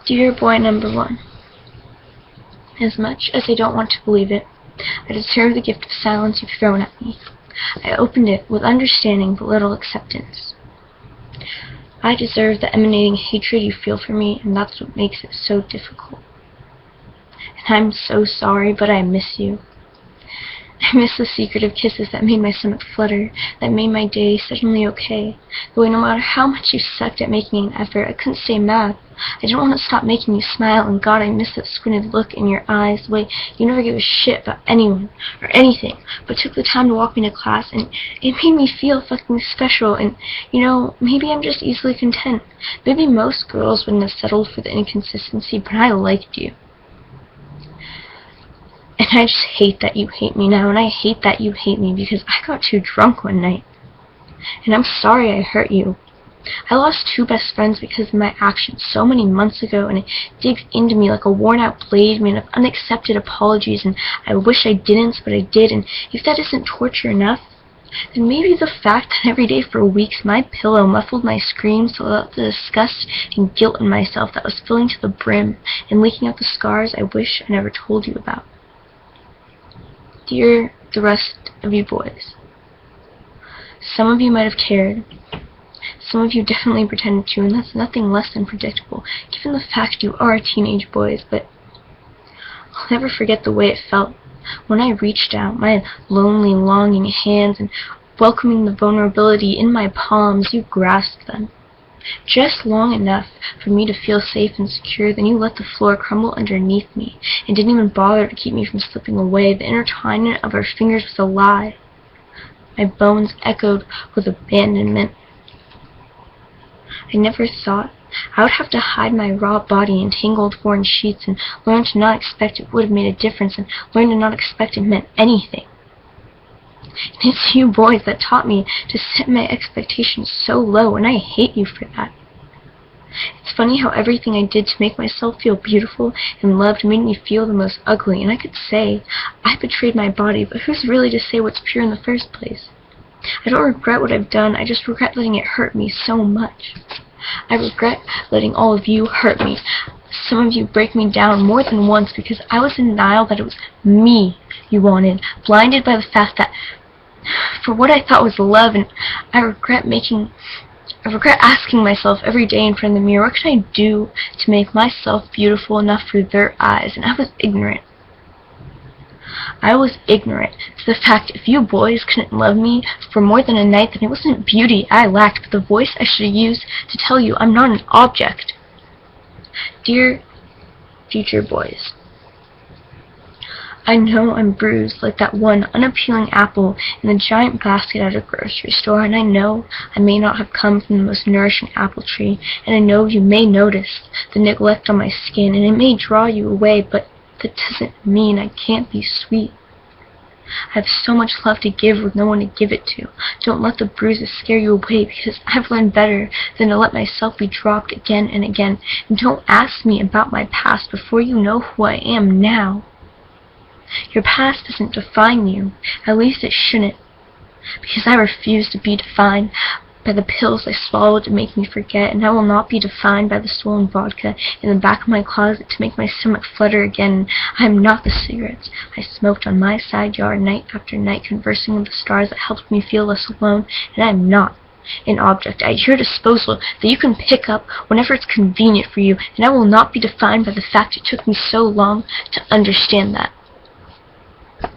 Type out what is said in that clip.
Dear boy number 1, as much as I don't want to believe it, I deserve the gift of silence you've thrown at me. I opened it with understanding but little acceptance. I deserve the emanating hatred you feel for me, and that's what makes it so difficult. And I'm so sorry, but I miss you. I miss the secretive kisses that made my stomach flutter, that made my day suddenly okay. The way no matter how much you sucked at making an effort, I couldn't stay mad. I didn't want to stop making you smile, and God, I miss that squinted look in your eyes, the way you never gave a shit about anyone or anything, but took the time to walk me to class, and it made me feel fucking special. And, you know, maybe I'm just easily content. Maybe most girls wouldn't have settled for the inconsistency, but I liked you. And I just hate that you hate me now, and I hate that you hate me because I got too drunk one night. And I'm sorry I hurt you. I lost 2 best friends because of my actions so many months ago, and it digs into me like a worn-out blade made of unaccepted apologies, and I wish I didn't, but I did. And if that isn't torture enough, then maybe the fact that every day for weeks my pillow muffled my screams to let out the disgust and guilt in myself that was filling to the brim and leaking out the scars I wish I never told you about. Dear the rest of you boys, some of you might have cared. Some of you definitely pretended to, and that's nothing less than predictable, given the fact you are teenage boys, but I'll never forget the way it felt when I reached out, my lonely, longing hands, and welcoming the vulnerability in my palms, you grasped them. Just long enough for me to feel safe and secure, then you let the floor crumble underneath me, and didn't even bother to keep me from slipping away. The intertwinement of our fingers was a lie. My bones echoed with abandonment. I never thought I would have to hide my raw body in tangled foreign sheets, and learn to not expect it would have made a difference, and learn to not expect it meant anything. And it's you boys that taught me to set my expectations so low, and I hate you for that. It's funny how everything I did to make myself feel beautiful and loved made me feel the most ugly, and I could say I betrayed my body, but who's really to say what's pure in the first place? I don't regret what I've done, I just regret letting it hurt me so much. I regret letting all of you hurt me. Some of you break me down more than once because I was in denial that it was me you wanted, blinded by the fact that for what I thought was love, and I regret asking myself every day in front of the mirror, what can I do to make myself beautiful enough for their eyes? And I was ignorant. I was ignorant to the fact if you boys couldn't love me for more than a night, then it wasn't beauty I lacked, but the voice I should have used to tell you I'm not an object. Dear future boys, I know I'm bruised like that one unappealing apple in the giant basket at a grocery store, and I know I may not have come from the most nourishing apple tree, and I know you may notice the neglect on my skin, and it may draw you away, but that doesn't mean I can't be sweet. I have so much love to give with no one to give it to. Don't let the bruises scare you away, because I've learned better than to let myself be dropped again and again. And don't ask me about my past before you know who I am now. Your past doesn't define you. At least it shouldn't. Because I refuse to be defined by the pills I swallowed to make me forget, and I will not be defined by the swollen vodka in the back of my closet to make my stomach flutter again. I am not the cigarettes I smoked on my side yard night after night, conversing with the stars that helped me feel less alone, and I am not an object at your disposal that you can pick up whenever it's convenient for you, and I will not be defined by the fact it took me so long to understand that.